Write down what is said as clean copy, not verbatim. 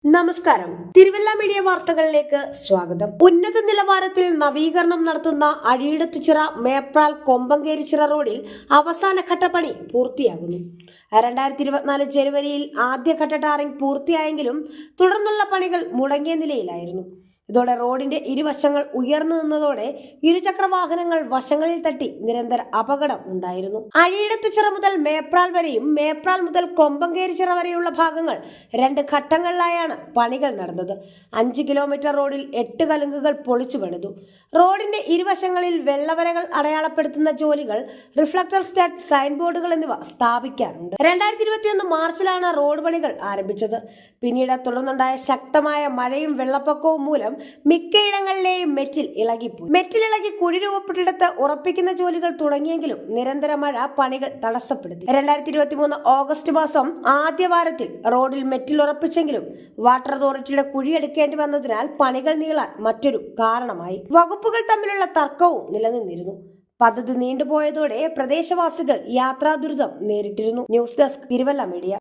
നമസ്കാരം. തിരുവല്ല മീഡിയ വാർത്തകളിലേക്ക് സ്വാഗതം. ഉന്നത നിലവാരത്തിൽ നവീകരണം നടത്തുന്ന അഴിയിടത്തുചിറ മേപ്രാൽ കൊമ്പങ്കേരിച്ചിറ റോഡിൽ അവസാനഘട്ട പണി പൂർത്തിയാകുന്നു. 2024 ജനുവരിയിൽ ആദ്യഘട്ട ടാറിംഗ് പൂർത്തിയായെങ്കിലും തുടർന്നുള്ള പണികൾ മുടങ്ങിയ നിലയിലായിരുന്നു. ഇതോടെ റോഡിന്റെ ഇരുവശങ്ങൾ ഉയർന്നു നിന്നതോടെ ഇരുചക്ര വാഹനങ്ങൾ വശങ്ങളിൽ തട്ടി നിരന്തര അപകടം ഉണ്ടായിരുന്നു. അഴിയിടത്തുചിറ മുതൽ മേപ്രാൽ വരെയും മേപ്രാൽ മുതൽ കൊമ്പങ്കേരിച്ചിറ വരെയുള്ള ഭാഗങ്ങൾ 2 ഘട്ടങ്ങളിലായാണ് പണികൾ നടന്നത്. 5 കിലോമീറ്റർ റോഡിൽ 8 കലുങ്കുകൾ പൊളിച്ചു പണിതു. റോഡിന്റെ ഇരുവശങ്ങളിൽ വെള്ളവരകൾ അടയാളപ്പെടുത്തുന്ന ജോലികൾ, റിഫ്ലക്ടർ സ്റ്റഡ്, സൈൻ ബോർഡുകൾ എന്നിവ സ്ഥാപിക്കാറുണ്ട്. 2021 മാർച്ചിലാണ് റോഡ് പണികൾ ആരംഭിച്ചത്. പിന്നീട് തുടർന്നുണ്ടായ ശക്തമായ മഴയും വെള്ളപ്പൊക്കവും മൂലം മിക്കയിടങ്ങളിലെയും മെറ്റിൽ ഇളകി കുഴി രൂപപ്പെട്ടിടത്ത് ഉറപ്പിക്കുന്ന ജോലികൾ തുടങ്ങിയെങ്കിലും നിരന്തര മഴ പണികൾ തടസ്സപ്പെടുത്തി. 2023 ഓഗസ്റ്റ് മാസം ആദ്യവാരത്തിൽ റോഡിൽ മെറ്റിൽ ഉറപ്പിച്ചെങ്കിലും വാട്ടർ അതോറിറ്റിയുടെ കുഴിയെടുക്കേണ്ടി വന്നതിനാൽ പണികൾ നീളാൻ മറ്റൊരു കാരണമായി. വകുപ്പുകൾ തമ്മിലുള്ള തർക്കവും നിലനിന്നിരുന്നു. പദ്ധതി നീണ്ടുപോയതോടെ പ്രദേശവാസികൾ യാത്രാ ദുരിതം നേരിട്ടിരുന്നു. News desk, Thiruvalla media.